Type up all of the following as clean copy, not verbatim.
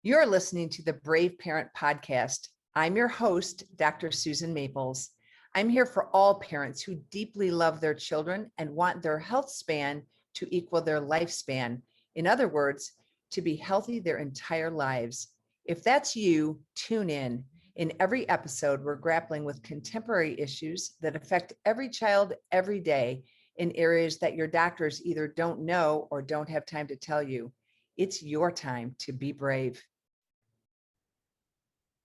You're listening to the Brave Parent Podcast. I'm your host, Dr. Susan Maples. I'm here for all parents who deeply love their children and want their health span to equal their lifespan. In other words, to be healthy their entire lives. If that's you, tune in. In every episode, we're grappling with contemporary issues that affect every child every day in areas that your doctors either don't know or don't have time to tell you. It's your time to be brave.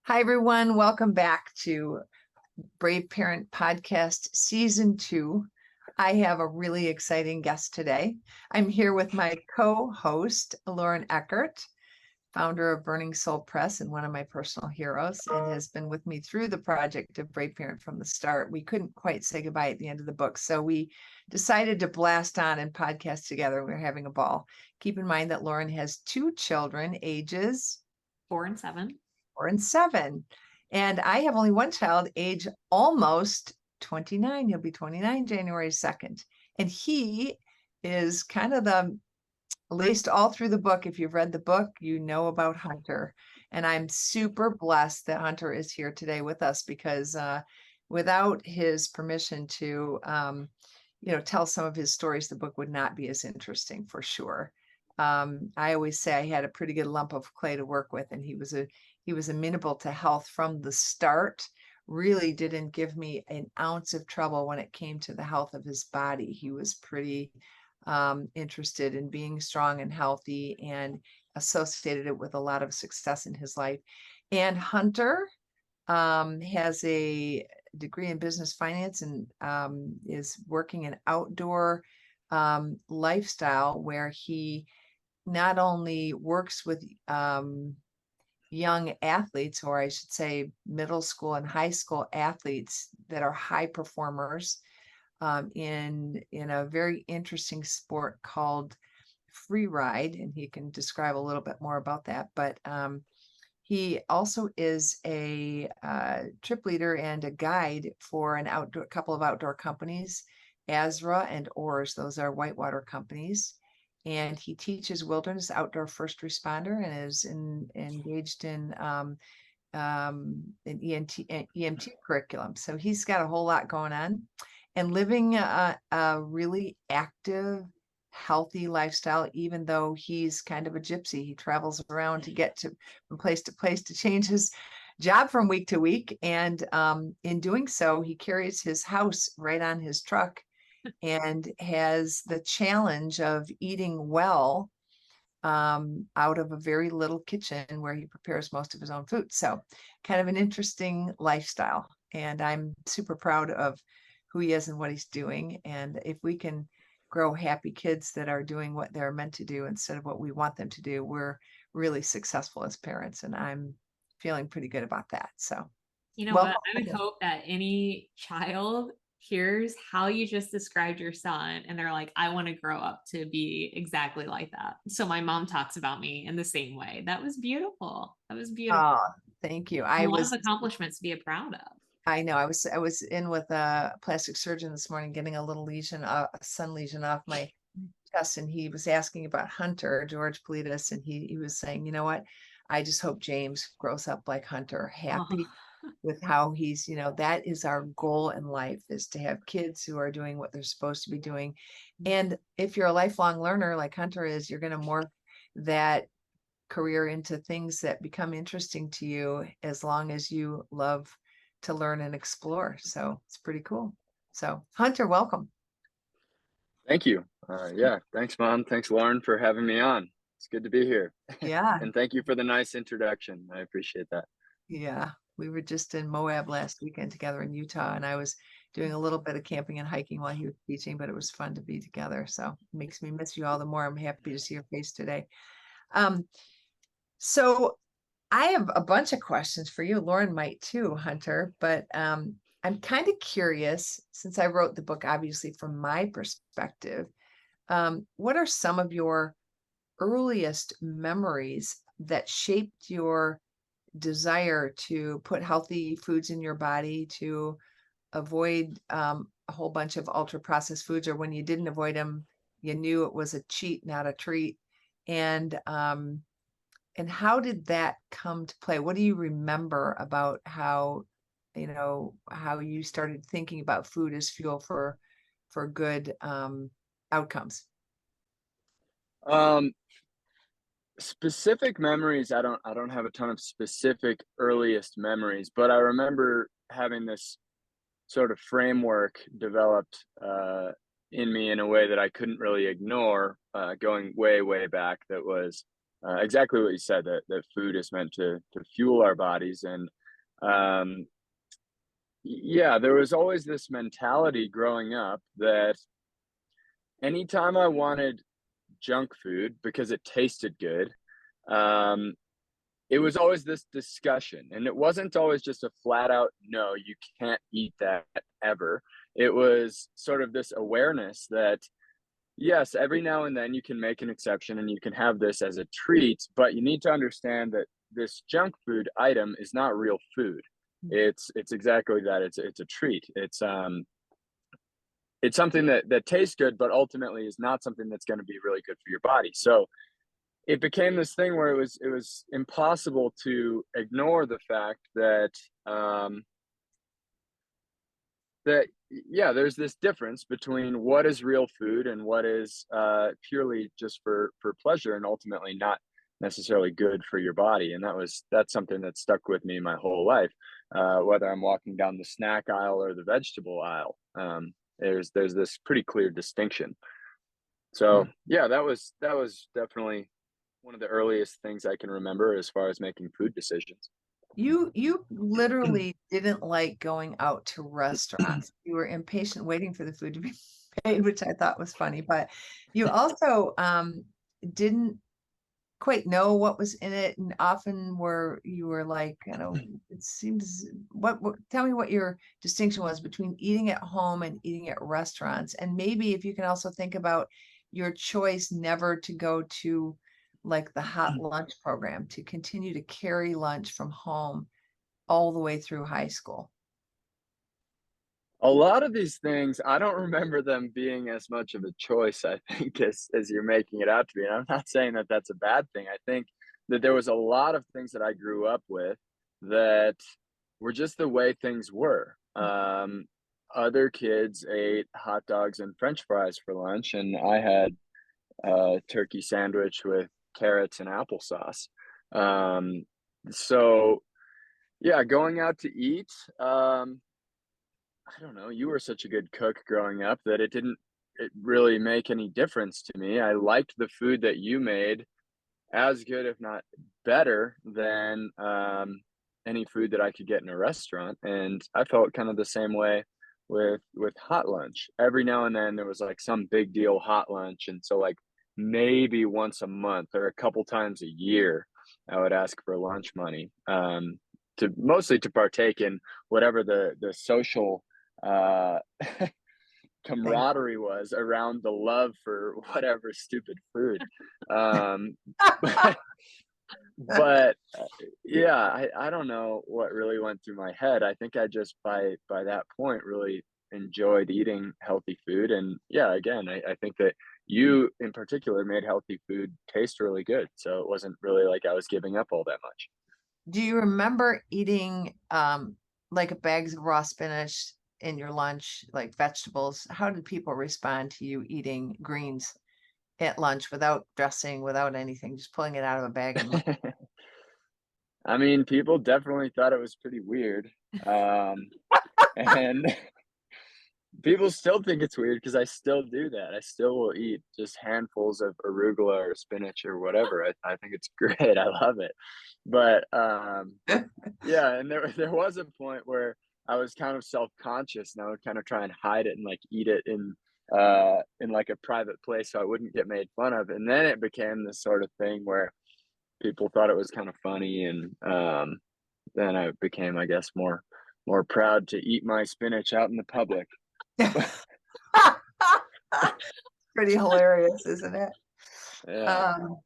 Hi, everyone. Welcome back to Brave Parent Podcast Season 2. I have a really exciting guest today. I'm here with my co-host, Lauren Eckert, founder of Burning Soul Press and one of my personal heroes, and has been with me through the project of Brave Parent from the start. We couldn't quite say goodbye at the end of the book, so we decided to blast on and podcast together. We're having a ball. Keep in mind that Lauren has two children, ages 4 and 7. 4 and 7. And I have only one child, age almost 29. He'll be 29 January 2nd. And he is kind of the laced all through the book. If you've read the book, you know about Hunter. And I'm super blessed that Hunter is here today with us because without his permission to, tell some of his stories, the book would not be as interesting for sure. I always say I had a pretty good lump of clay to work with, and he was amenable to health from the start. Really didn't give me an ounce of trouble when it came to the health of his body. He was pretty interested in being strong and healthy and associated it with a lot of success in his life. And Hunter has a degree in business finance and is working an outdoor lifestyle where he not only works with young athletes, or I should say middle school and high school athletes that are high performers in a very interesting sport called free ride, and he can describe a little bit more about that. But he also is a trip leader and a guide for a couple of outdoor companies, Azra and Oars. Those are whitewater companies. And he teaches wilderness outdoor first responder and is engaged in an EMT curriculum. So he's got a whole lot going on and living a really active, healthy lifestyle, even though he's kind of a gypsy. He travels around to get from place to place to change his job from week to week. And in doing so, he carries his house right on his truck and has the challenge of eating well out of a very little kitchen where he prepares most of his own food. So kind of an interesting lifestyle. And I'm super proud of who he is and what he's doing. And if we can grow happy kids that are doing what they're meant to do instead of what we want them to do, we're really successful as parents. And I'm feeling pretty good about that. So, You know what? I would hope that any child hears how you just described your son and they're like, I want to grow up to be exactly like that. So my mom talks about me in the same way. That was beautiful. That was beautiful. Oh, thank you. A lot of accomplishments to be proud of. I know. I was in with a plastic surgeon this morning getting a little lesion, a sun lesion off my chest, and he was asking about Hunter, George Politis, and he was saying, you know what? I just hope James grows up like Hunter, happy with how he's, that is our goal in life, is to have kids who are doing what they're supposed to be doing. And if you're a lifelong learner like Hunter is, you're going to morph that career into things that become interesting to you as long as you love to learn and explore. So it's pretty cool. So Hunter, welcome. Thank you. Yeah, thanks, Mom. Thanks, Lauren, for having me on. It's good to be here. Yeah. And thank you for the nice introduction. I appreciate that. Yeah. We were just in Moab last weekend together in Utah, and I was doing a little bit of camping and hiking while he was teaching, but it was fun to be together. So it makes me miss you all the more. I'm happy to see your face today. So I have a bunch of questions for you. Lauren might too, Hunter, but I'm kind of curious, since I wrote the book, obviously from my perspective, what are some of your earliest memories that shaped your desire to put healthy foods in your body, to avoid a whole bunch of ultra processed foods, or when you didn't avoid them, you knew it was a cheat, not a treat? And And how did that come to play? What do you remember about how, how you started thinking about food as fuel for good outcomes? Um, Specific memories, I don't have a ton of specific earliest memories, but I remember having this sort of framework developed in me in a way that I couldn't really ignore, going way, way back. That was exactly what you said, that food is meant to fuel our bodies. And um, yeah, there was always this mentality growing up that anytime I wanted junk food because it tasted good, um, it was always this discussion, and it wasn't always just a flat out no, you can't eat that ever. It was sort of this awareness that yes, every now and then you can make an exception and you can have this as a treat, but you need to understand that this junk food item is not real food. It's exactly that. It's a treat. It's something that tastes good, but ultimately is not something that's going to be really good for your body. So it became this thing where it was impossible to ignore the fact that um, that yeah, there's this difference between what is real food and what is purely just for pleasure and ultimately not necessarily good for your body. And that's something that stuck with me my whole life, whether I'm walking down the snack aisle or the vegetable aisle. There's this pretty clear distinction. So yeah, that was definitely one of the earliest things I can remember as far as making food decisions. You literally didn't like going out to restaurants. You were impatient waiting for the food to be made, which I thought was funny. But you also didn't quite know what was in it, and often you were like, it seems what tell me what your distinction was between eating at home and eating at restaurants, and maybe if you can also think about your choice never to go to like the hot lunch program, to continue to carry lunch from home all the way through high school. A lot of these things, I don't remember them being as much of a choice, I think, as you're making it out to be. And I'm not saying that that's a bad thing. I think that there was a lot of things that I grew up with that were just the way things were. Other kids ate hot dogs and French fries for lunch, and I had a turkey sandwich with carrots and applesauce. Um, so yeah, going out to eat. I don't know, you were such a good cook growing up that it really make any difference to me. I liked the food that you made as good, if not better than any food that I could get in a restaurant. And I felt kind of the same way with hot lunch. Every now and then there was like some big deal hot lunch, and so like maybe once a month or a couple times a year, I would ask for lunch money, to mostly to partake in whatever the social uh Thing. camaraderie was around the love for whatever stupid food. um but yeah, I don't know what really went through my head. I think I just by that point really enjoyed eating healthy food. And yeah, again, I think that you in particular made healthy food taste really good, so it wasn't really like I was giving up all that much. Do you remember eating like bags of raw spinach in your lunch, like vegetables? How did people respond to you eating greens at lunch without dressing, without anything, just pulling it out of a bag and I mean, people definitely thought it was pretty weird. Um, and people still think it's weird because I still do that. I still will eat just handfuls of arugula or spinach or whatever. I think it's great. I love it. But yeah, and there was a point where I was kind of self-conscious and I would kind of try and hide it and like eat it in like a private place so I wouldn't get made fun of. And then it became this sort of thing where people thought it was kind of funny. And then I became, I guess, more proud to eat my spinach out in the public. pretty hilarious, isn't it? Yeah. Um,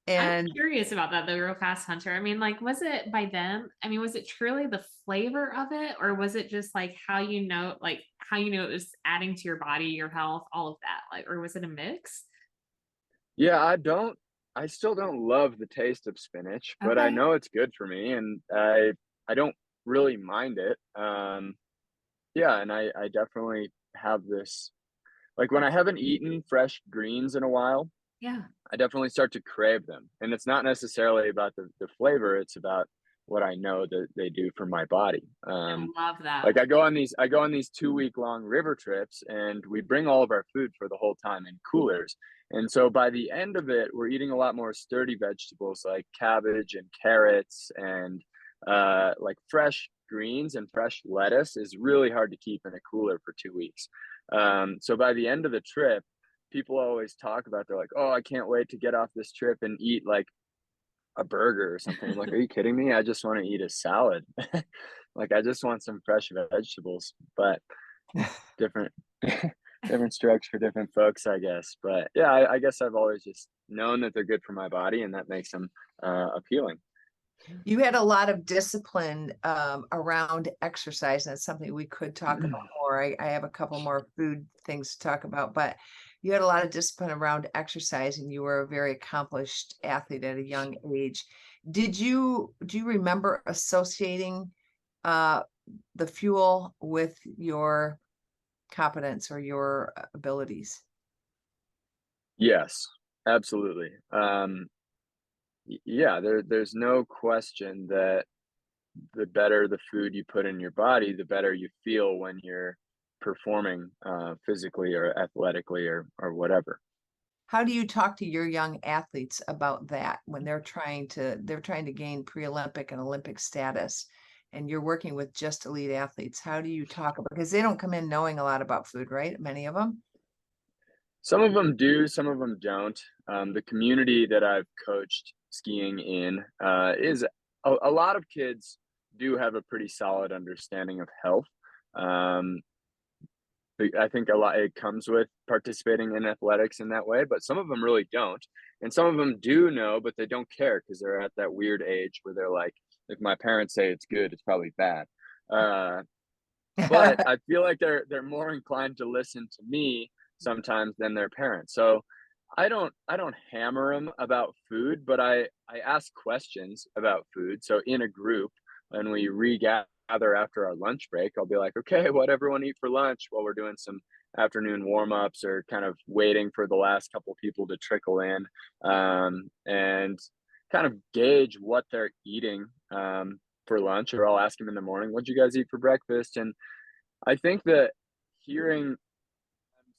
I'm and curious about that, the real fast hunter. I mean, like, was it by them? I mean, was it truly the flavor of it, or was it just like how you know it was adding to your body, your health, all of that? Like, or was it a mix? Yeah, I still don't love the taste of spinach, but I Okay. know it's good for me, and I don't really mind it. Yeah, and I definitely have this, like, when I haven't eaten fresh greens in a while, Yeah. I definitely start to crave them. And it's not necessarily about the flavor, it's about what I know that they do for my body. I love that. Like I go on these 2 week long river trips, and we bring all of our food for the whole time in coolers. And so by the end of it, we're eating a lot more sturdy vegetables like cabbage and carrots, and like fresh greens and fresh lettuce is really hard to keep in a cooler for 2 weeks. So by the end of the trip, people always talk about, they're like, "Oh, I can't wait to get off this trip and eat like a burger or something." I'm like, "Are you kidding me? I just want to eat a salad." Like, I just want some fresh vegetables, but different different strokes for different folks, I guess. But yeah, I guess I've always just known that they're good for my body, and that makes them appealing. You had a lot of discipline around exercise, and that's something we could talk about more. I have a couple more food things to talk about, but you had a lot of discipline around exercise, and you were a very accomplished athlete at a young age. Do you remember associating uh, the fuel with your competence or your abilities? Yes, absolutely. Yeah, there's no question that the better the food you put in your body, the better you feel when you're performing physically or athletically or whatever. How do you talk to your young athletes about that when they're trying to gain pre-Olympic and Olympic status, and you're working with just elite athletes? How do you talk about, because they don't come in knowing a lot about food, right? Many of them. Some of them do, some of them don't. The community that I've coached skiing in is a lot of kids do have a pretty solid understanding of health. Um, I think a lot it comes with participating in athletics in that way, but some of them really don't. And some of them do know, but they don't care because they're at that weird age where they're like, if my parents say it's good, it's probably bad. Uh, but I feel like they're more inclined to listen to me sometimes than their parents. So I don't hammer them about food, but I ask questions about food. So in a group, when we regather after our lunch break, I'll be like, "Okay, what everyone eat for lunch?" While we're doing some afternoon warm ups or kind of waiting for the last couple people to trickle in, and kind of gauge what they're eating for lunch. Or I'll ask them in the morning, "What'd you guys eat for breakfast?" And I think that hearing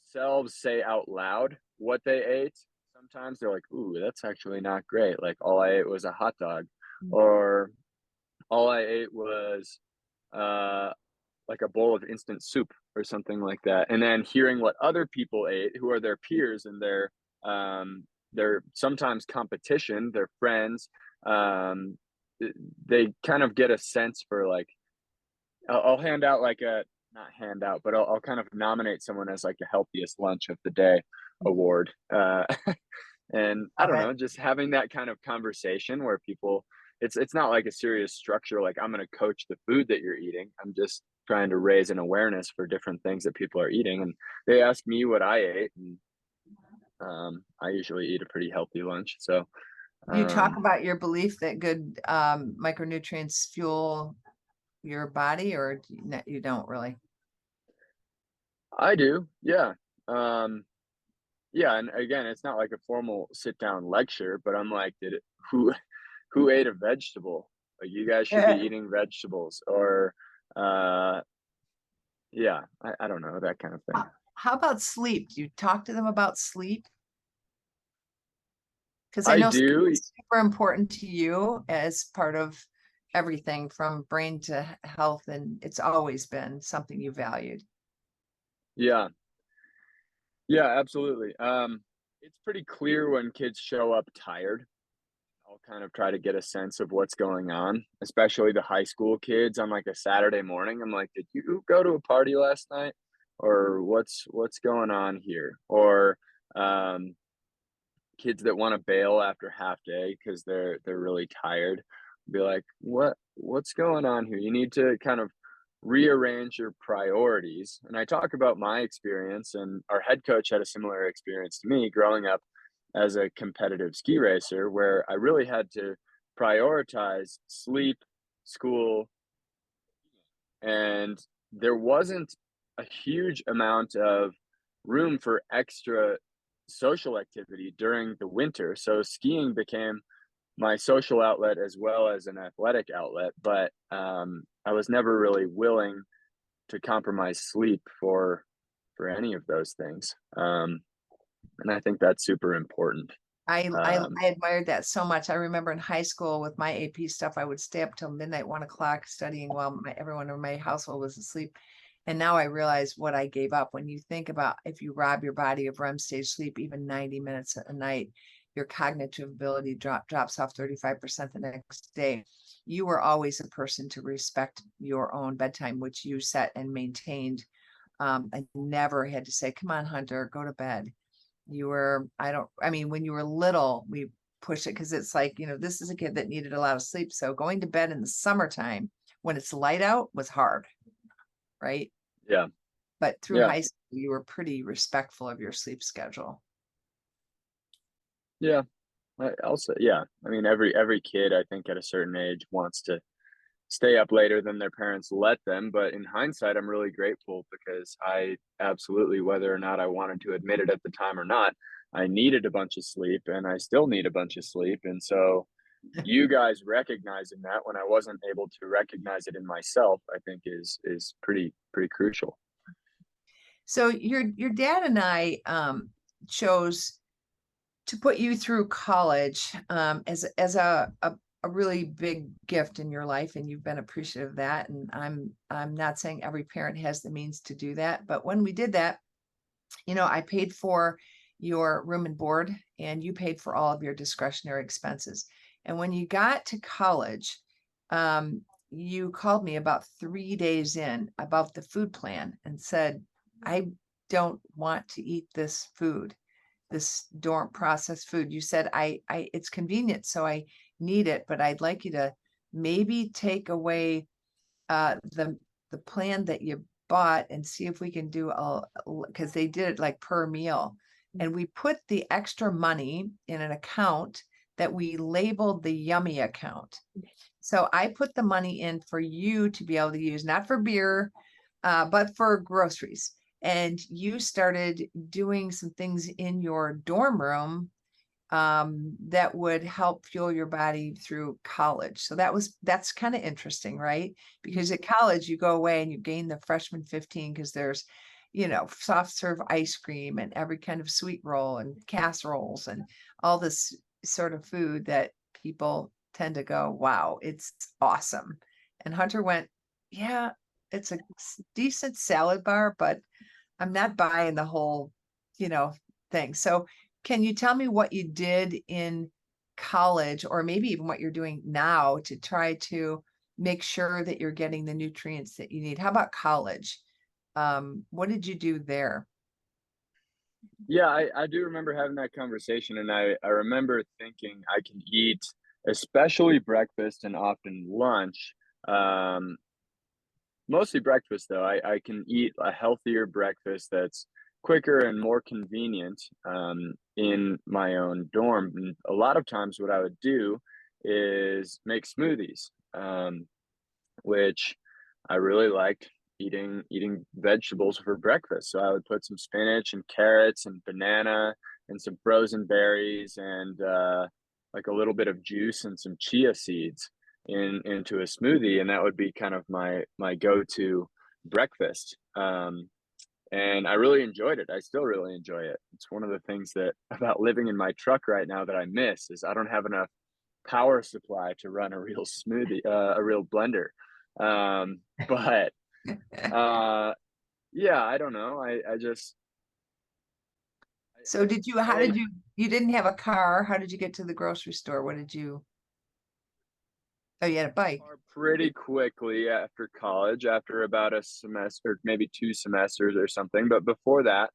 themselves say out loud what they ate, sometimes they're like, "Ooh, that's actually not great. Like, all I ate was a hot dog," or all I ate was uh, like a bowl of instant soup or something like that. And then hearing what other people ate, who are their peers and their sometimes competition, their friends, um, they kind of get a sense for like, I'll hand out like a, not hand out, but I'll kind of nominate someone as like the healthiest lunch of the day award. And I Love don't it. know, just having that kind of conversation where people, it's not like a serious structure, like I'm going to coach the food that you're eating. I'm just trying to raise an awareness for different things that people are eating. And they ask me what I ate, and I usually eat a pretty healthy lunch. So Do you talk um, about your belief that good micronutrients fuel your body, or you don't really? I do, yeah. Um, Yeah, and again, it's not like a formal sit down lecture, but I'm like, did it, who ate a vegetable? Like, you guys should be eating vegetables, or uh yeah, I don't know, that kind of thing. How about sleep? Do you talk to them about sleep? Because I I know sleep do, is super important to you as part of everything from brain to health, and it's always been something you valued. yeah. Yeah, absolutely. It's pretty clear when kids show up tired. I'll kind of try to get a sense of what's going on, especially the high school kids on like a Saturday morning. I'm like, "Did you go to a party last night? Or what's going on here?" Or um, kids that want to bail after half day because they're really tired. Be like, what's going on here? You need to kind of rearrange your priorities. And I talk about my experience, and our head coach had a similar experience to me growing up as a competitive ski racer, where I really had to prioritize sleep, school, and there wasn't a huge amount of room for extra social activity during the winter. So skiing became my social outlet as well as an athletic outlet, but I was never really willing to compromise sleep for any of those things. And I think that's super important. I admired that so much. I remember in high school with my AP stuff, I would stay up till midnight, 1 o'clock studying while everyone in my household was asleep. And now I realize what I gave up. When you think about if you rob your body of REM stage sleep, even 90 minutes a night, your cognitive ability drops off 35% the next day. You were always a person to respect your own bedtime, which you set and maintained. I never had to say, come on, Hunter, go to bed. I mean, when you were little, we pushed it because it's like, this is a kid that needed a lot of sleep. So going to bed in the summertime when it's light out was hard, right? Yeah. But through Yeah. high school, you were pretty respectful of your sleep schedule. Yeah. Yeah. I mean, every kid, I think, at a certain age wants to stay up later than their parents let them. But in hindsight, I'm really grateful because I absolutely, whether or not I wanted to admit it at the time or not, I needed a bunch of sleep and I still need a bunch of sleep. And so you guys recognizing that when I wasn't able to recognize it in myself, I think is pretty crucial. So your dad and I chose to put you through college as a really big gift in your life, and you've been appreciative of that. And I'm not saying every parent has the means to do that, but when we did that, I paid for your room and board, and you paid for all of your discretionary expenses. And when you got to college, you called me about 3 days in about the food plan and said, I don't want to eat this food, this dorm processed food. You said, it's convenient, so I need it, but I'd like you to maybe take away the plan that you bought and see if we can do because they did it like per meal. And we put the extra money in an account that we labeled the yummy account. So I put the money in for you to be able to use, not for beer, but for groceries. And you started doing some things in your dorm room that would help fuel your body through college. So that's kind of interesting, right? Because at college you go away and you gain the freshman 15 because there's, soft serve ice cream and every kind of sweet roll and casseroles and all this sort of food that people tend to go, wow, it's awesome. And Hunter went, yeah, it's a decent salad bar, but I'm not buying the whole, thing. So can you tell me what you did in college, or maybe even what you're doing now to try to make sure that you're getting the nutrients that you need? How about college? What did you do there? Yeah, I do remember having that conversation, and I remember thinking I can eat, especially breakfast and often lunch. Um, Mostly breakfast, though. I can eat a healthier breakfast that's quicker and more convenient in my own dorm. And a lot of times, what I would do is make smoothies, which I really liked eating vegetables for breakfast. So I would put some spinach and carrots and banana and some frozen berries and like a little bit of juice and some chia seeds into a smoothie, and that would be kind of my go-to breakfast. And I really enjoyed it. I still really enjoy it. It's one of the things that about living in my truck right now that I miss is I don't have enough power supply to run a real smoothie, a real blender. But yeah, I don't know. I just So how I did you didn't have a car. How did you get to the grocery store? Oh, you had a bike. car pretty quickly after college, after about a semester, maybe 2 semesters or something. But before that,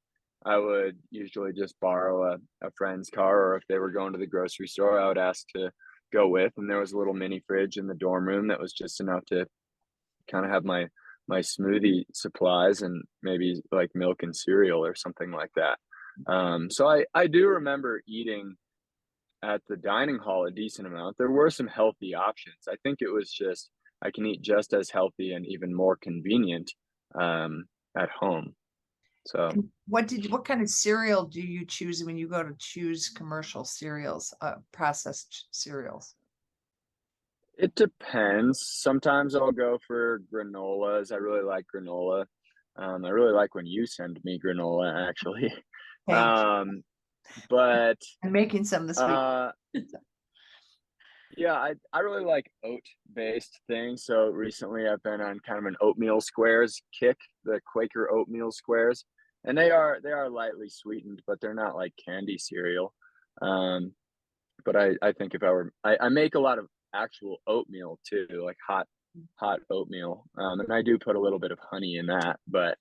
I would usually just borrow a friend's car, or if they were going to the grocery store, I would ask to go with. And there was a little mini fridge in the dorm room that was just enough to kind of have my smoothie supplies and maybe like milk and cereal or something like that. So I do remember eating at the dining hall a decent amount. There were some healthy options. I think it was just I can eat just as healthy and even more convenient at home. So And what kind of cereal do you choose when you go to choose commercial cereals, processed cereals? it depends. Sometimes I'll go for granolas. I really like granola. I really like when you send me granola, actually. Thanks. But I'm making some this week. uh, yeah, I really like oat-based things. So recently I've been on kind of an oatmeal squares kick, the Quaker oatmeal squares. And they are lightly sweetened, but they're not like candy cereal. Um, but I think if I make a lot of actual oatmeal too, like hot oatmeal. And I do put a little bit of honey in that, but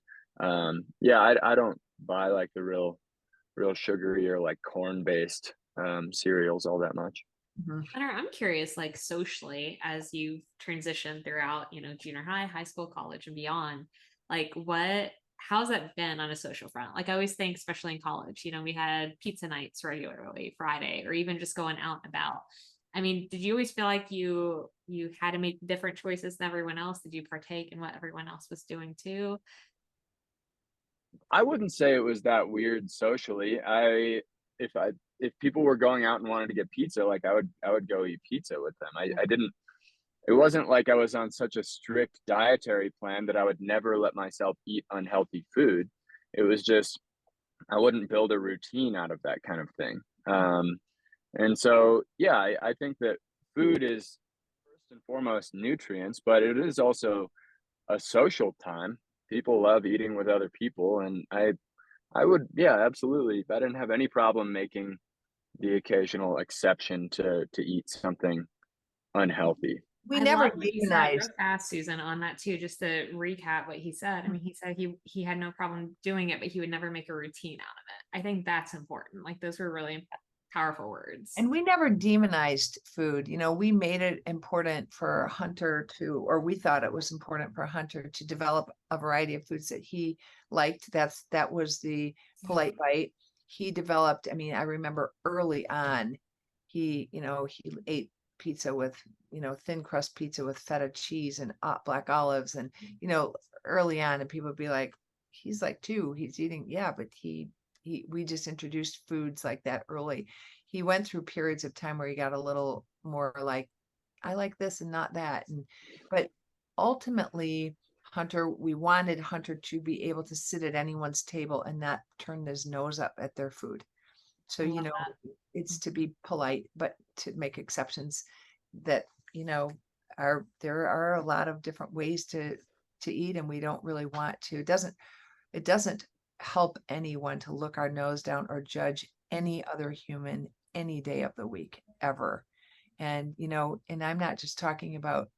yeah, I don't buy like the real sugary or like corn-based cereals all that much. Mhm. Hunter, I'm curious, like socially, as you've transitioned throughout, junior high, high school, college, and beyond, like how's that been on a social front? Like I always think, especially in college, we had pizza nights regularly, Friday, or even just going out and about. I mean, did you always feel like you had to make different choices than everyone else? Did you partake in what everyone else was doing too? I wouldn't say it was that weird socially. If I if people were going out and wanted to get pizza, like I would go eat pizza with them. I didn't it wasn't like I was on such a strict dietary plan that I would never let myself eat unhealthy food. It was just I wouldn't build a routine out of that kind of thing. And so yeah, I think that food is first and foremost nutrients, but it is also a social time. People love eating with other people, and I would, yeah, absolutely. I didn't have any problem making the occasional exception to eat something unhealthy. We I never love what you said real demonized. fast, Susan, on that too. Just to recap what he said. I mean, he said he had no problem doing it, but he would never make a routine out of it. I think that's important. Like those were really powerful words. And we never demonized food. We made it important for Hunter or we thought it was important for Hunter to develop a variety of foods that he liked. That was the polite bite. He developed, I mean, I remember early on, he ate pizza with, thin crust pizza with feta cheese and black olives. And, early on, and people would be like, he's like 2, he's eating. Yeah, but we just introduced foods like that early. He went through periods of time where he got a little more like, I like this and not that. But ultimately, we wanted Hunter to be able to sit at anyone's table and not turn his nose up at their food. So, I love that. it's to be polite, but to make exceptions that, there are a lot of different ways to eat, and we don't really want to. It doesn't help anyone to look our nose down or judge any other human any day of the week ever. And and I'm not just talking about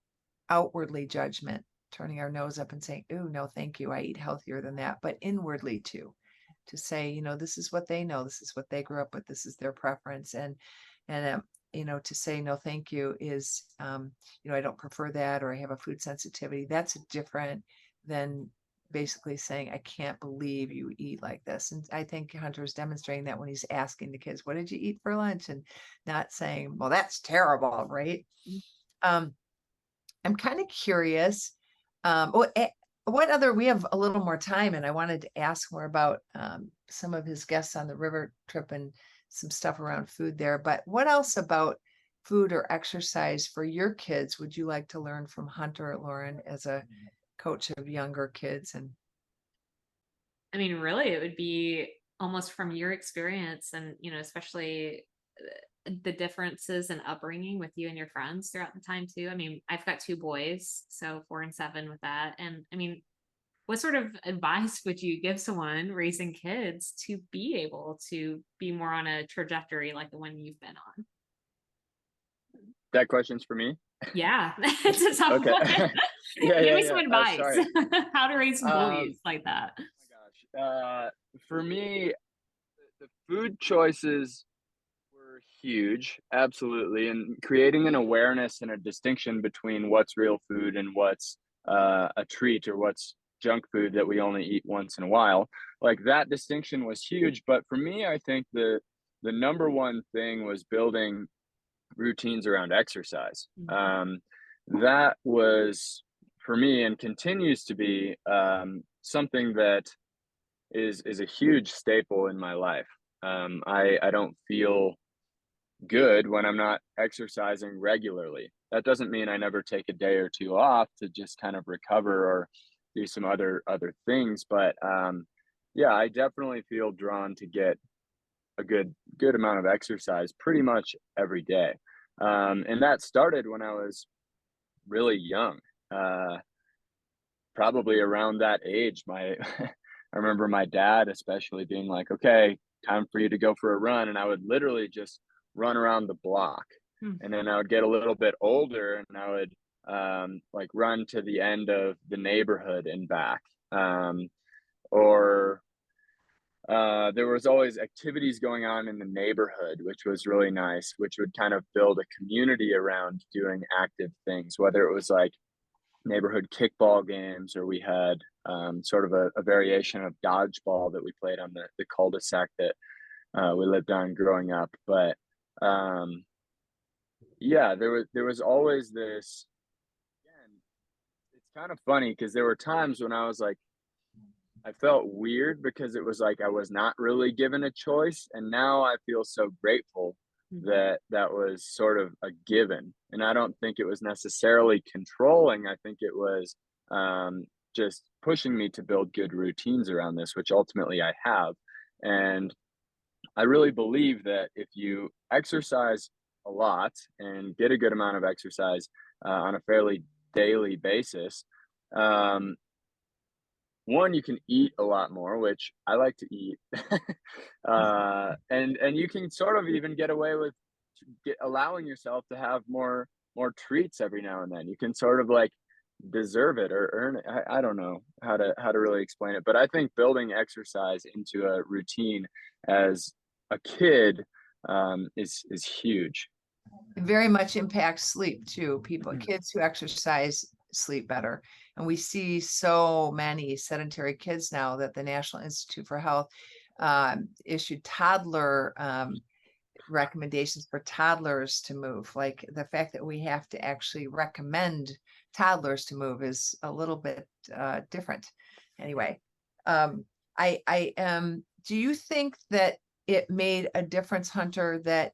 outwardly judgment, turning our nose up and saying, "Oh, no, thank you. I eat healthier than that," but inwardly too, to say, this is what they know, this is what they grew up with, this is their preference. And to say no thank you is, I don't prefer that, or I have a food sensitivity. That's different than basically saying, I can't believe you eat like this. And I think Hunter is demonstrating that when he's asking the kids, what did you eat for lunch? And not saying, well, that's terrible, right? um I'm kind of curious. What other, we have a little more time, and I wanted to ask more about some of his guests on the river trip and some stuff around food there. But what else about food or exercise for your kids would you like to learn from Hunter or Lauren as a coach of younger kids? And I mean, really, it would be almost from your experience and, especially the differences in upbringing with you and your friends throughout the time too. I mean, I've got 2 boys, so 4 and 7 with that. And I mean, what sort of advice would you give someone raising kids to be able to be more on a trajectory like the one you've been on? That question's for me. Yeah, it's a tough Okay. one. Yeah, Give yeah, me some yeah. advice. Sorry. How to raise Um, boys like that. oh my gosh. For me, the food choices were huge, absolutely, and creating an awareness and a distinction between what's real food and what's a treat or what's junk food that we only eat once in a while. Like that distinction was huge. But for me, I think the number one thing was building routines around exercise. That was for me and continues to be something that is a huge staple in my life. I don't feel good when I'm not exercising regularly. That doesn't mean I never take a day or two off to just kind of recover or do some other things. But yeah, I definitely feel drawn to get a good amount of exercise pretty much every day. And that started when I was really young. Probably around that age, my I remember my dad especially being like, "Okay, time for you to go for a run," and I would literally just run around the block. And then I would get a little bit older, and I would like run to the end of the neighborhood and back. Or there was always activities going on in the neighborhood, which was really nice, which would kind of build a community around doing active things, whether it was like neighborhood kickball games, or we had sort of a variation of dodgeball that we played on the cul-de-sac that we lived on growing up. But yeah, there was always this. Again, it's kind of funny because there were times when I was like, I felt weird because it was like I was not really given a choice, and now I feel so grateful that that was sort of a given. And I don't think it was necessarily controlling. I think it was just pushing me to build good routines around this, which ultimately I have. And I really believe that if you exercise a lot and get a good amount of exercise on a fairly daily basis, um, one, you can eat a lot more, which I like to eat, and you can sort of even get away with allowing yourself to have more treats every now and then. You can sort of like deserve it or earn it. I don't know how to really explain it, but I think building exercise into a routine as a kid is huge. It very much impacts sleep too. Kids who exercise sleep better. And we see so many sedentary kids now that the National Institute for Health issued toddler recommendations for toddlers to move. Like the fact that we have to actually recommend toddlers to move is a little bit different. Anyway, do you think that it made a difference, Hunter, that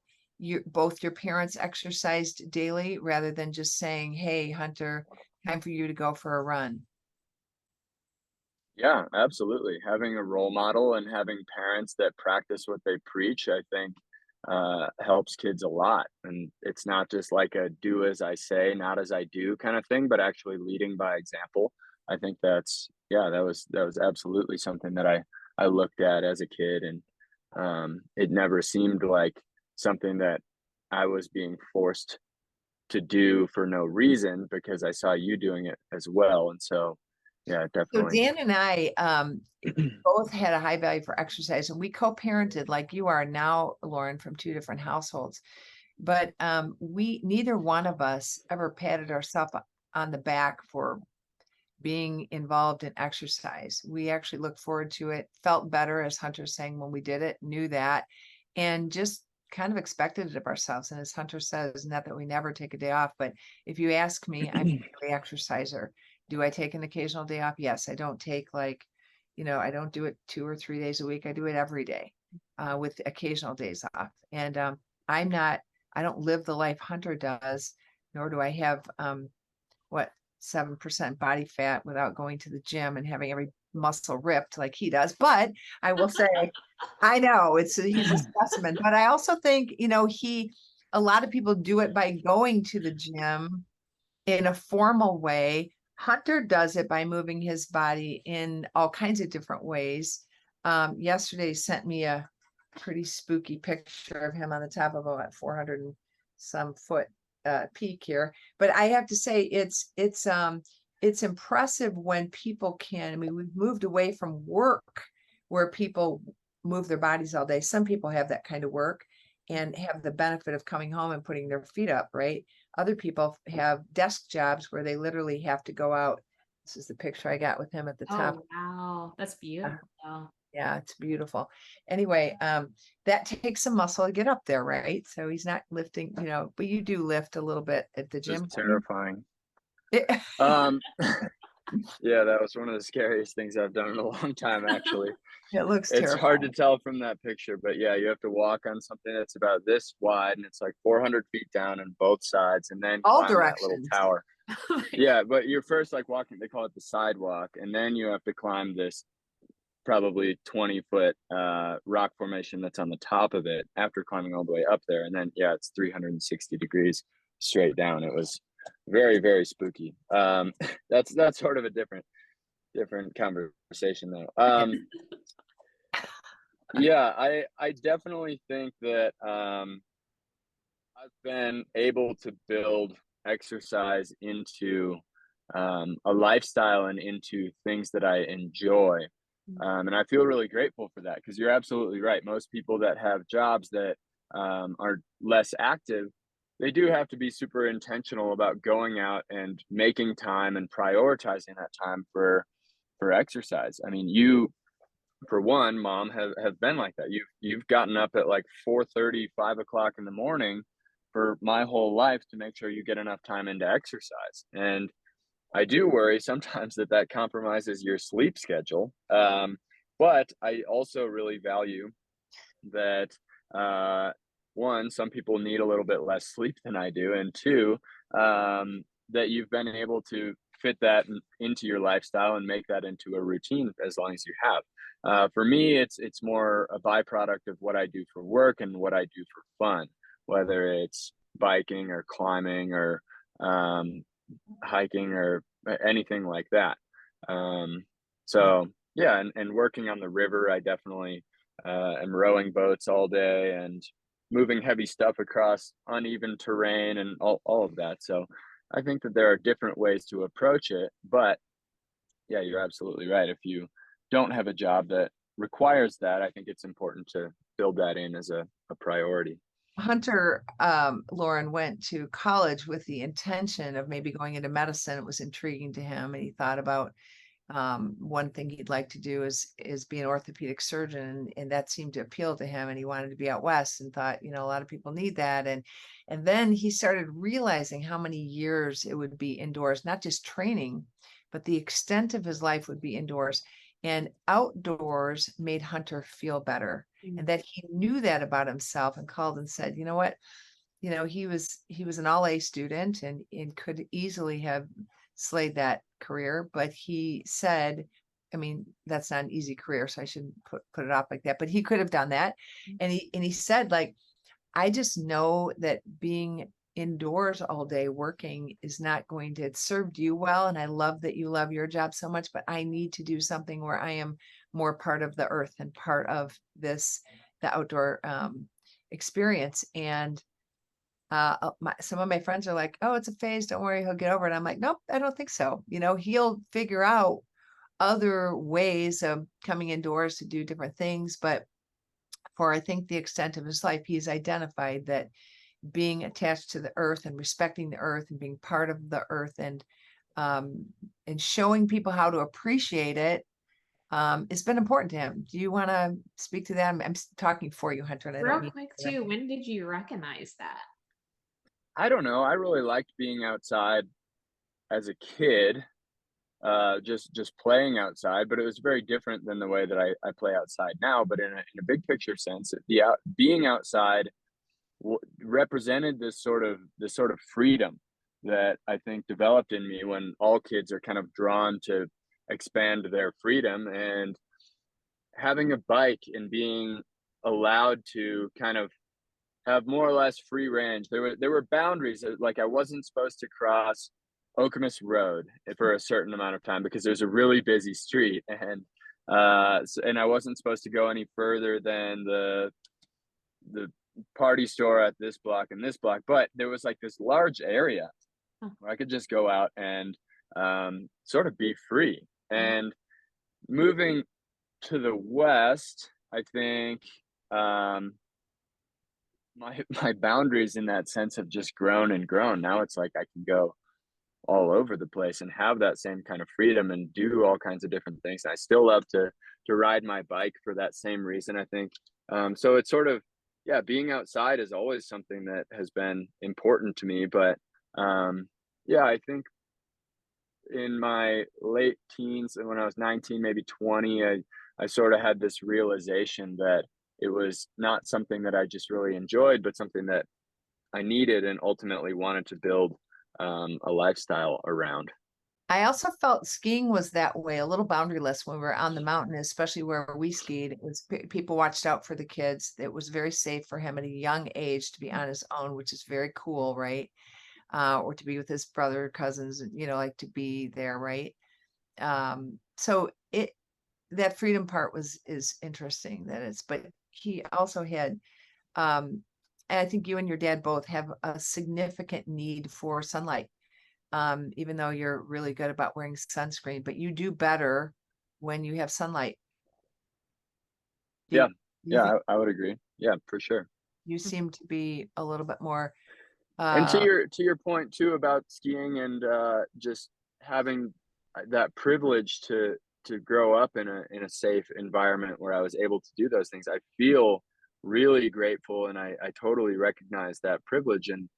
both your parents exercised daily rather than just saying, "Hey, Hunter, time for you to go for a run"? Yeah, absolutely. Having a role model and having parents that practice what they preach, I think, helps kids a lot. And it's not just like a do as I say, not as I do kind of thing, but actually leading by example. I think yeah, that was absolutely something that I looked at as a kid, and it never seemed like something that I was being forced to do for no reason because I saw you doing it as well. And so, yeah, So definitely. Dan and I both had a high value for exercise, and we co-parented like you are now, Lauren, from two different households. But we neither one of us ever patted ourselves on the back for being involved in exercise. We actually looked forward to it, felt better, as Hunter's saying, when we did it, knew that, and just kind of expected it of ourselves. And as Hunter says, not that we never take a day off, but if you ask me, I'm a daily exerciser. Do I take an occasional day off? Yes. I don't take I don't do it 2 or 3 days a week. I do it every day with occasional days off. And I don't live the life Hunter does, nor do I have what 7% body fat without going to the gym and having every muscle ripped like he does. But I will say, I know he's a specimen. But I also think, a lot of people do it by going to the gym in a formal way. Hunter does it by moving his body in all kinds of different ways. Yesterday sent me a pretty spooky picture of him on the top of a 400 and some foot peak here. But I have to say it's impressive when people can. I mean, we've moved away from work where people move their bodies all day. Some people have that kind of work and have the benefit of coming home and putting their feet up, right? Other people have desk jobs where they literally have to go out This is the picture I got with him at the top. Oh, wow. That's beautiful. Yeah, it's beautiful. Anyway, that takes some muscle to get up there, right? So he's not lifting, but you do lift a little bit at the gym. Just terrifying. Yeah. Yeah, that was one of the scariest things I've done in a long time, actually. It looks It's hard to terrifying. tell from that picture, but yeah, you have to walk on something that's about this wide and it's like 400 feet down on both sides and then All climb that little directions. tower. Oh my Yeah, but you're first like walking, they call it the sidewalk, and then you have to climb this probably 20-foot rock formation that's on the top of it after climbing all the way up there. And then, yeah, it's 360 degrees straight down. It was very, very spooky. That's sort of a different conversation though. Yeah, I definitely think that I've been able to build exercise into a lifestyle and into things that I enjoy. And I feel really grateful for that because you're absolutely right. Most people that have jobs that are less active, they do have to be super intentional about going out and making time and prioritizing that time for exercise. I mean, you for one, mom, have been like that. You've gotten up at like 4:30, 5 o'clock in the morning for my whole life to make sure you get enough time into exercise. And I do worry sometimes that that compromises your sleep schedule. But I also really value that one, some people need a little bit less sleep than I do, and two, that you've been able to fit that into your lifestyle and make that into a routine as long as you have. For me, it's more a byproduct of what I do for work and what I do for fun, whether it's biking or climbing or hiking or anything like that. So yeah, and working on the river, I definitely am rowing boats all day and moving heavy stuff across uneven terrain and all of that. So I think that there are different ways to approach it, but yeah, you're absolutely right. If you don't have a job that requires that, I think it's important to build that in as a priority. Hunter, Lauren went to college with the intention of maybe going into medicine. It was intriguing to him, and he thought about one thing he'd like to do is be an orthopedic surgeon, and that seemed to appeal to him. And he wanted to be out west, and thought, a lot of people need that. And then he started realizing how many years it would be indoors, not just training, but the extent of his life would be indoors. And outdoors made Hunter feel better, and that he knew that about himself, and called and said, you know what, he was an all A student and could easily have slayed that career, but he said, I mean, that's not an easy career, so I shouldn't put it off like that, but he could have done that. And he said, like, I just know that being indoors all day working is not going to, it served you well, and I love that you love your job so much, but I need to do something where I am more part of the earth and part of the outdoor experience. And some of my friends are like, oh, it's a phase, don't worry, he'll get over it. I'm like, nope, I don't think so. He'll figure out other ways of coming indoors to do different things. But for, I think, the extent of his life, he's identified that being attached to the earth and respecting the earth and being part of the earth and showing people how to appreciate it it's been important to him. Do you want to speak to that? I'm talking for you, Hunter, and I don't Real mean quick too, when did you recognize that? I don't know. I really liked being outside as a kid, just playing outside, but it was very different than the way that I play outside now. But in a big picture sense, being outside represented this sort of freedom that I think developed in me when all kids are kind of drawn to expand their freedom, and having a bike and being allowed to kind of have more or less free range. There were boundaries, like I wasn't supposed to cross Okemos Road for a certain amount of time because there's a really busy street, and I wasn't supposed to go any further than the party store at this block and this block. But there was like this large area where I could just go out and sort of be free. And moving to the west, I think my boundaries in that sense have just grown and grown. Now it's like I can go all over the place and have that same kind of freedom and do all kinds of different things. And I still love to ride my bike for that same reason, I think. So it's sort of, yeah, being outside is always something that has been important to me. But yeah, I think in my late teens and when I was 19, maybe 20, I sort of had this realization that it was not something that I just really enjoyed, but something that I needed and ultimately wanted to build a lifestyle around. I also felt skiing was that way, a little boundaryless when we were on the mountain, especially where we skied. It was people watched out for the kids. It was very safe for him at a young age to be on his own, which is very cool, right? Or to be with his brother, cousins, like to be there, right? So that freedom part is interesting that it's, but he also had, and I think you and your dad both have a significant need for sunlight, even though you're really good about wearing sunscreen, but you do better when you have sunlight. Do you, Yeah, do you think yeah, I would agree. Yeah, for sure. you seem to be a little bit more, And uh, to your point too about skiing and just having that privilege to grow up in a safe environment where I was able to do those things, I feel really grateful, and I totally recognize that privilege. And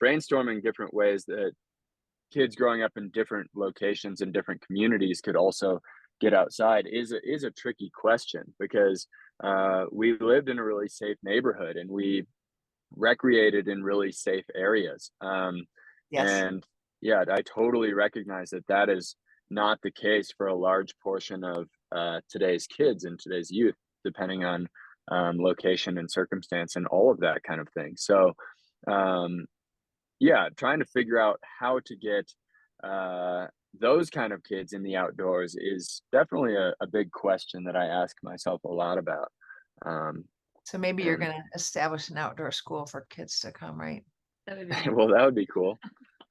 brainstorming different ways that kids growing up in different locations and different communities could also get outside is a tricky question because we lived in a really safe neighborhood and we recreated in really safe areas. yes. And yeah, I totally recognize that that is not the case for a large portion of today's kids and today's youth, depending on location and circumstance and all of that kind of thing. So, um, yeah, trying to figure out how to get uh, those kind of kids in the outdoors is definitely a big question that I ask myself a lot about. Um, So maybe you're and going to establish an outdoor school for kids to come, right? That would be nice. well, that would be cool.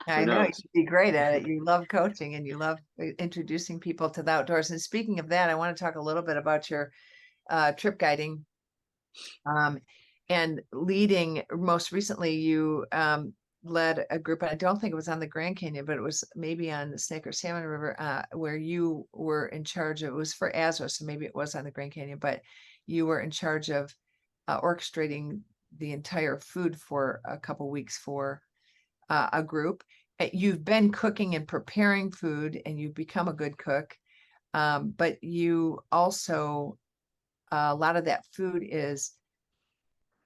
Who I know knows? you'd be great at it. You love coaching and you love introducing people to the outdoors. And speaking of that, I want to talk a little bit about your trip guiding, um, and leading. Most recently, you led a group, and I don't think it was on the Grand Canyon, but it was maybe on the Snake or Salmon River, where you were in charge of. It was for ASWA, so maybe it was on the Grand Canyon, but you were in charge of orchestrating the entire food for a couple weeks for a group. You've been cooking and preparing food, and you've become a good cook. But you also, a lot of that food is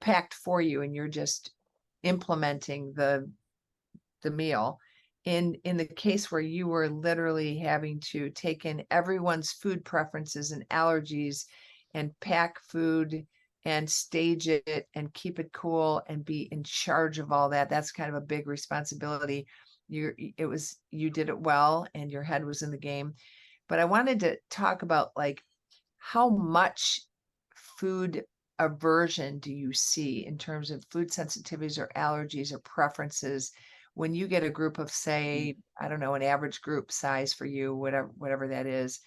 packed for you, and you're just implementing the meal. In the case where you were literally having to take in everyone's food preferences and allergies and pack food and stage it and keep it cool and be in charge of all that, that's kind of a big responsibility. You did it well and your head was in the game. But I wanted to talk about, like, how much food aversion do you see in terms of food sensitivities or allergies or preferences when you get a group of, say, I don't know, an average group size for you, whatever that is,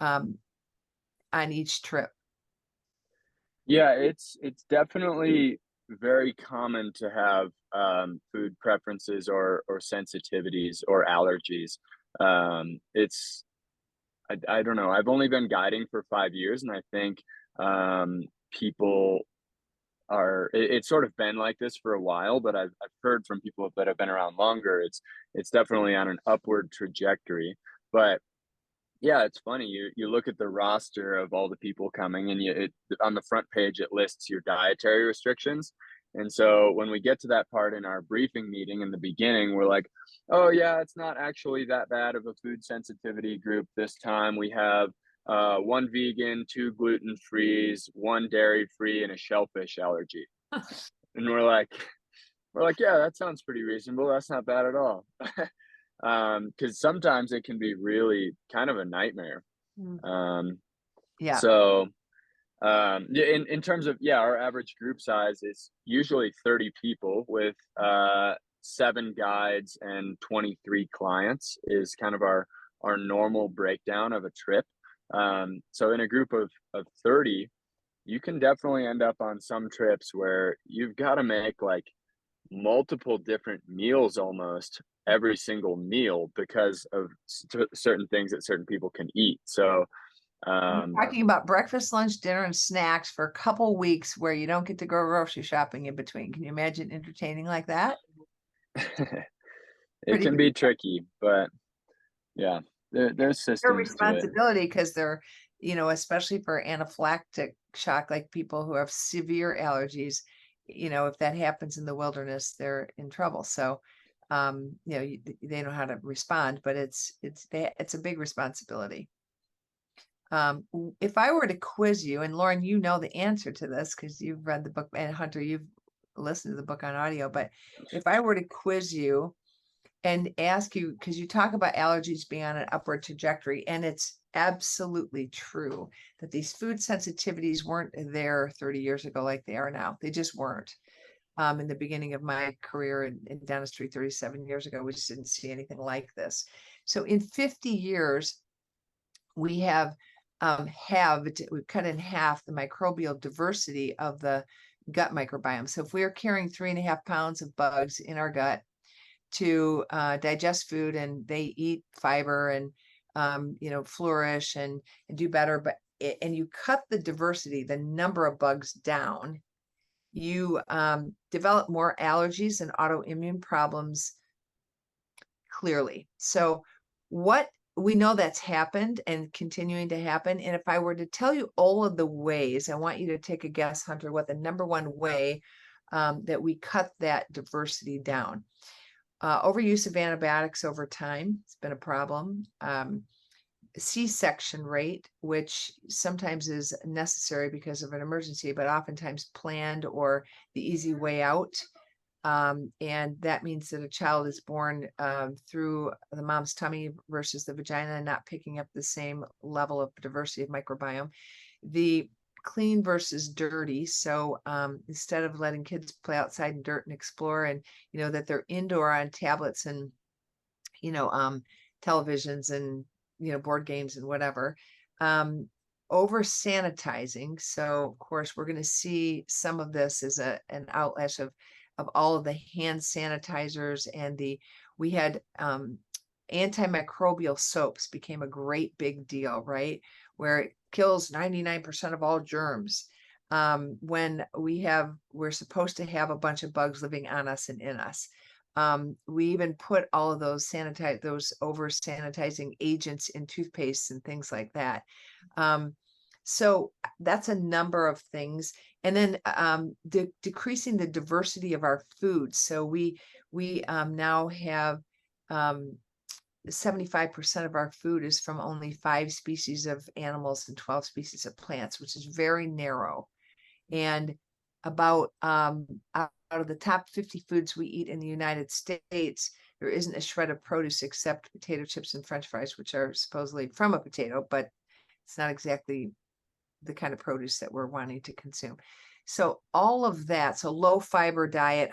um, on each trip? Yeah, it's definitely very common to have food preferences or sensitivities or allergies. It's I don't know. I've only been guiding for 5 years, and I think people it's sort of been like this for a while. But I've heard from people that have been around longer. It's definitely on an upward trajectory. But yeah, it's funny. You look at the roster of all the people coming, and on the front page it lists your dietary restrictions. And so when we get to that part in our briefing meeting in the beginning, we're like, "Oh yeah, it's not actually that bad of a food sensitivity group this time. We have one vegan, two gluten frees, one dairy free, and a shellfish allergy." And we're like, "Yeah, that sounds pretty reasonable. That's not bad at all." Because sometimes it can be really kind of a nightmare. Mm. Um, Yeah. so yeah, in terms of, yeah, our average group size is usually 30 people with 7 guides and 23 clients is kind of our normal breakdown of a trip. So in a group of 30, you can definitely end up on some trips where you've got to make like multiple different meals almost every single meal because of certain things that certain people can eat. So, You're talking about breakfast, lunch, dinner, and snacks for a couple weeks where you don't get to go grocery shopping in between. Can you imagine entertaining like that? it Pretty can be tricky, but yeah, there's their systems to it. responsibility because they're, especially for anaphylactic shock, like people who have severe allergies, if that happens in the wilderness, they're in trouble. So, they know how to respond, but it's a big responsibility. If I were to quiz you, and Lauren, you know the answer to this because you've read the book, and Hunter, you've listened to the book on audio, but if I were to quiz you and ask you, because you talk about allergies being on an upward trajectory, and it's absolutely true that these food sensitivities weren't there 30 years ago like they are now. They just weren't. In the beginning of my career in dentistry 37 years ago, we just didn't see anything like this. So in 50 years, we have we've cut in half the microbial diversity of the gut microbiome. So if we are carrying 3.5 pounds of bugs in our gut to digest food, and they eat fiber and flourish and do better, and you cut the diversity, the number of bugs down, you develop more allergies and autoimmune problems clearly. So what we know that's happened and continuing to happen. And if I were to tell you all of the ways, I want you to take a guess, Hunter, what the number one way that we cut that diversity down. Overuse of antibiotics over time, it's been a problem. C-section rate, which sometimes is necessary because of an emergency, but oftentimes planned or the easy way out. And that means that a child is born through the mom's tummy versus the vagina, and not picking up the same level of diversity of microbiome. The clean versus dirty. So instead of letting kids play outside in dirt and explore, and that they're indoor on tablets and televisions and board games and whatever. Over sanitizing. So of course we're going to see some of this as an outlash of all of the hand sanitizers, and we had antimicrobial soaps became a great big deal, right? Where it kills 99% of all germs. When we're supposed to have a bunch of bugs living on us and in us. We even put all of those over sanitizing agents in toothpaste and things like that. So that's a number of things. And then decreasing the diversity of our food. So we now have 75% of our food is from only 5 species of animals and 12 species of plants, which is very narrow. And about out of the top 50 foods we eat in the United States, there isn't a shred of produce except potato chips and French fries, which are supposedly from a potato, but it's not exactly the kind of produce that we're wanting to consume. So all of that, so low fiber diet,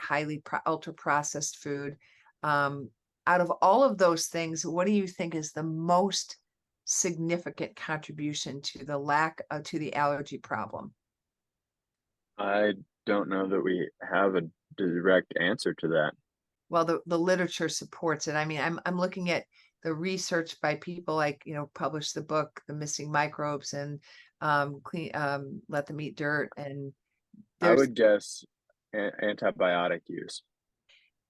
ultra processed food. Out of all of those things, what do you think is the most significant contribution to the allergy problem? I don't know that we have a direct answer to that. Well, the literature supports it. I mean, I'm looking at the research by people like, published the book, The Missing Microbes, and Let Them Eat Dirt. And I there's would guess antibiotic use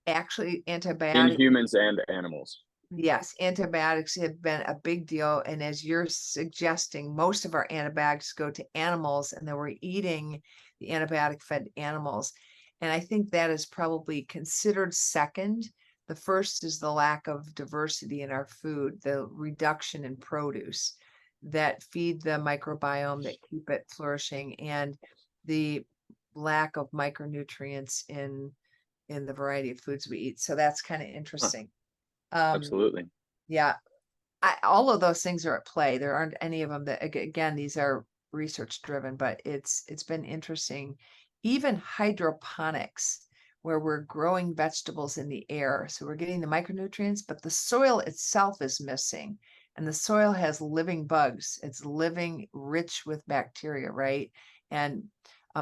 actually in antibiotic. humans and animals. Yes, antibiotics have been a big deal. And as you're suggesting, most of our antibiotics go to animals, and then we're eating the antibiotic fed animals. And I think that is probably considered second. The first is the lack of diversity in our food, the reduction in produce that feed the microbiome, that keep it flourishing, and the lack of micronutrients in the variety of foods we eat. So that's kind of interesting. Absolutely. Yeah, all of those things are at play. There aren't any of them that, again, these are research driven, but it's been interesting. Even hydroponics, where we're growing vegetables in the air. So we're getting the micronutrients, but the soil itself is missing. And the soil has living bugs. It's living, rich with bacteria, right? And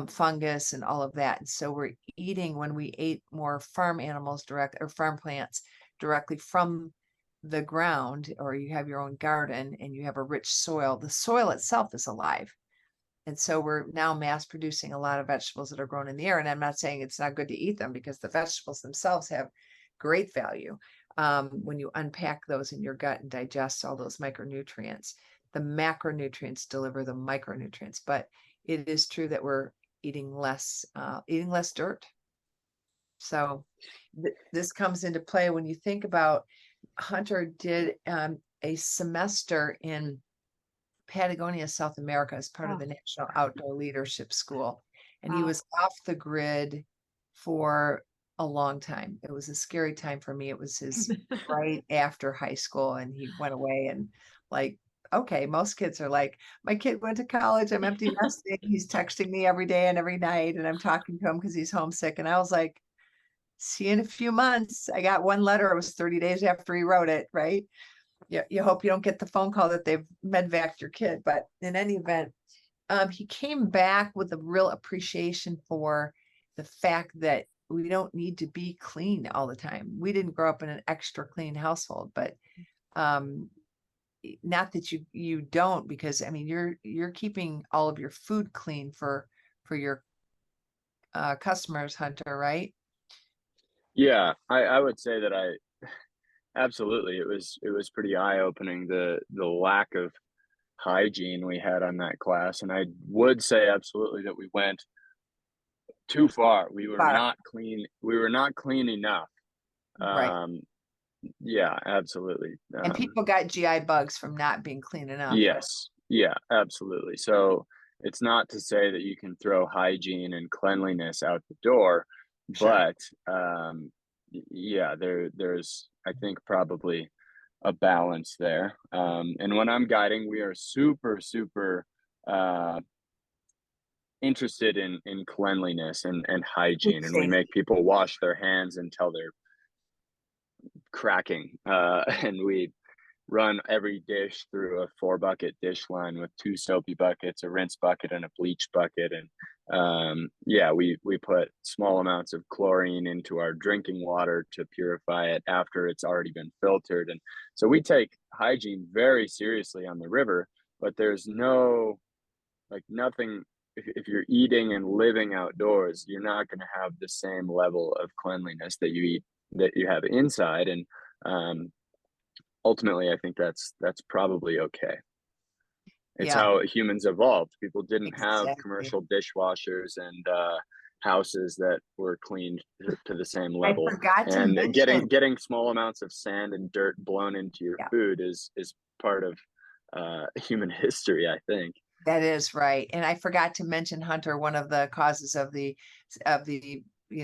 fungus and all of that. And so we're eating, when we ate more farm animals direct, or farm plants directly from the ground, or you have your own garden and you have a rich soil, the soil itself is alive. And so we're now mass producing a lot of vegetables that are grown in the air. And I'm not saying it's not good to eat them, because the vegetables themselves have great value. When you unpack those in your gut and digest all those micronutrients, the macronutrients deliver the micronutrients. But it is true that we're eating less dirt. So this comes into play when you think about, Hunter did a semester in Patagonia, South America, as part of the National Outdoor Leadership School. And he was off the grid for a long time. It was a scary time for me. It was his right after high school, and he went away, and like, okay, most kids are like, my kid went to college, I'm empty nesting, he's texting me every day and every night, and I'm talking to him because he's homesick. And I was like, see you in a few months. I got one letter. It was 30 days after he wrote it, right? You hope you don't get the phone call that they've medvaced your kid. But in any event, he came back with a real appreciation for the fact that we don't need to be clean all the time. We didn't grow up in an extra clean household, but not that you don't, because I mean, you're keeping all of your food clean for your customers, Hunter, right? Yeah, I would say that absolutely, it was pretty eye-opening, the lack of hygiene we had on that class. And I would say absolutely that we went too far. We were not clean. We were not clean enough. Right. Yeah, absolutely. And people got GI bugs from not being clean enough. Yes. Yeah, absolutely. So it's not to say that you can throw hygiene and cleanliness out the door, Sure. but yeah, there's, I think, probably a balance there. And when I'm guiding, we are super, super interested in cleanliness and hygiene, and we make people wash their hands until they're cracking. And we run every dish through a 4-bucket dish line with 2 soapy buckets, a rinse bucket, and a bleach bucket. And yeah, we put small amounts of chlorine into our drinking water to purify it after it's already been filtered. And so we take hygiene very seriously on the river, but there's nothing. If you're eating and living outdoors, you're not going to have the same level of cleanliness that you have inside. And ultimately, I think that's probably okay. It's how humans evolved. People didn't have commercial dishwashers and houses that were cleaned to the same level. I forgot to and mention, getting small amounts of sand and dirt blown into your food is part of human history, I think. That is right. And I forgot to mention, Hunter, one of the causes of the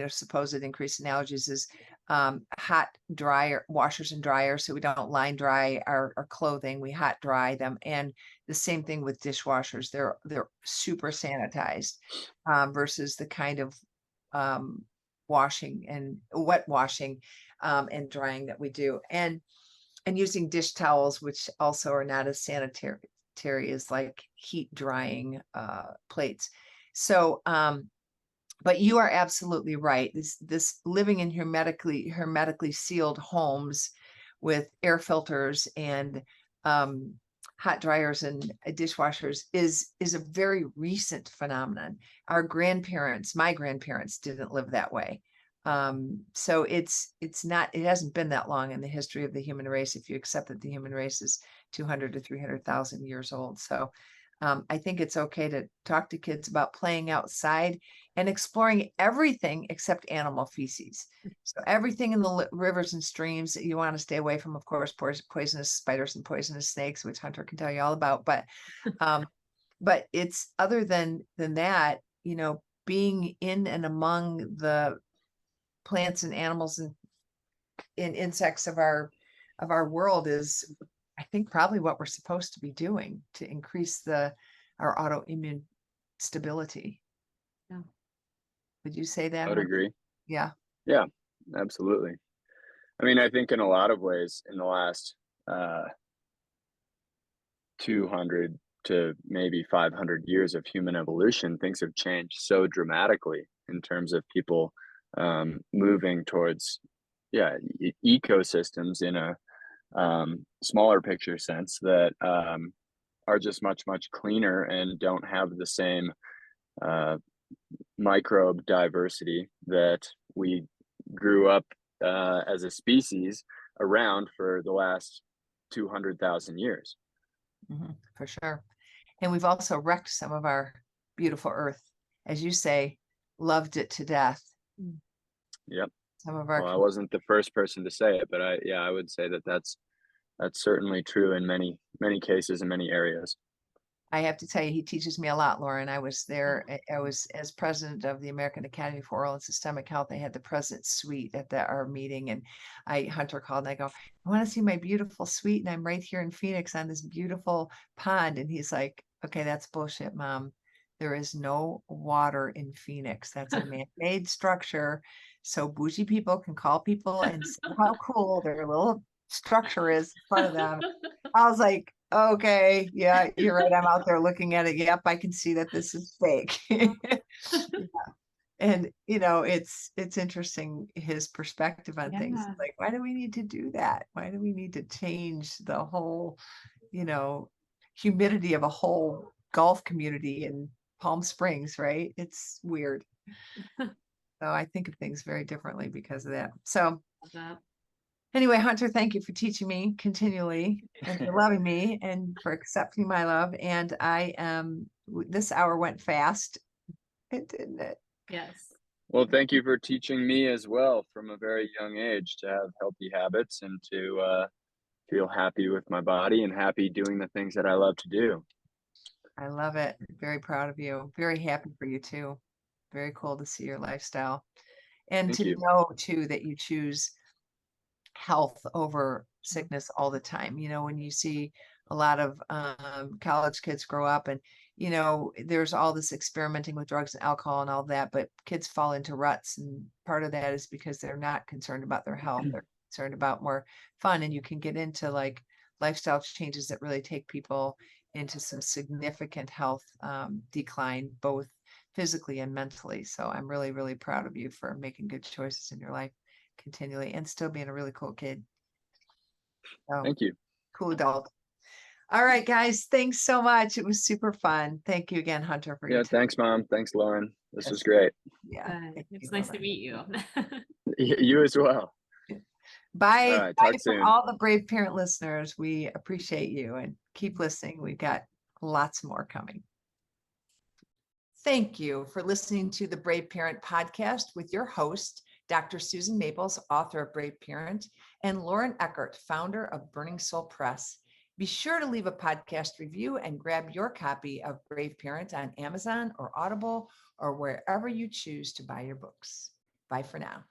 supposed increase in allergies is hot dryer washers and dryers. So we don't line dry our clothing, we hot dry them. And the same thing with dishwashers. They're super sanitized versus the kind of washing and wet washing and drying that we do. And using dish towels, which also are not as sanitary as like heat drying plates. So but you are absolutely right. This living in hermetically sealed homes with air filters and hot dryers and dishwashers is a very recent phenomenon. My grandparents didn't live that way. So it hasn't been that long in the history of the human race, if you accept that the human race is 200 to 300,000 years old. So I think it's okay to talk to kids about playing outside and exploring everything except animal feces. So everything in the rivers and streams that you want to stay away from, of course, poisonous spiders and poisonous snakes, which Hunter can tell you all about. But it's other than that, being in and among the plants and animals and insects of our world is, I think, probably what we're supposed to be doing to increase our autoimmune stability. Yeah. Would you say that? I would agree. Yeah. Yeah, absolutely. I mean, I think in a lot of ways in the last 200 to maybe 500 years of human evolution, things have changed so dramatically in terms of people moving towards ecosystems in a smaller picture sense that are just much, much cleaner and don't have the same microbe diversity that we grew up as a species around for the last 200,000 years. For sure. And we've also wrecked some of our beautiful earth, as you say, loved it to death. Yep. Some of our Well, I wasn't the first person to say it, but I would say that that's certainly true in many cases in many areas. I have to tell you, he teaches me a lot, Lauren. I was there. I was as president of the American Academy for Oral and Systemic Health. I had the president's suite at our meeting, and Hunter called and I go, I want to see my beautiful suite, and I'm right here in Phoenix on this beautiful pond. And he's like, okay, that's bullshit, Mom. There is no water in Phoenix. That's a man-made structure. So bougie people can call people and see how cool their little structure is in front of them. I was like, okay, yeah, you're right. I'm out there looking at it. Yep, I can see that this is fake. And it's interesting his perspective on things. Yeah. Like, why do we need to do that? Why do we need to change the whole, humidity of a whole golf community in Palm Springs, right? It's weird. So I think of things very differently because of that. So Love that. anyway, Hunter, thank you for teaching me continually and for loving me and for accepting my love. And this hour went fast. It didn't it? Yes. Well, thank you for teaching me as well from a very young age to have healthy habits and to feel happy with my body and happy doing the things that I love to do. I love it. Very proud of you. Very happy for you too. Very cool to see your lifestyle. And Thank to you. know too that you choose health over sickness all the time. When you see a lot of college kids grow up and, there's all this experimenting with drugs and alcohol and all that, but kids fall into ruts. And part of that is because they're not concerned about their health. They're concerned about more fun. And you can get into like lifestyle changes that really take people into some significant health decline, both physically and mentally. So I'm really, really proud of you for making good choices in your life continually and still being a really cool kid. So, Thank you. cool adult. All right, guys. Thanks so much. It was super fun. Thank you again, Hunter, for your time. Thanks, Mom. Thanks, Lauren. This Yes. was great. Yeah. It's nice to meet you. You as well. Bye. All right, Bye talk for soon. all the brave parent listeners. We appreciate you and keep listening. We've got lots more coming. Thank you for listening to the Brave Parent Podcast with your host, Dr. Susan Maples, author of Brave Parent, and Lauren Eckert, founder of Burning Soul Press. Be sure to leave a podcast review and grab your copy of Brave Parent on Amazon or Audible or wherever you choose to buy your books. Bye for now.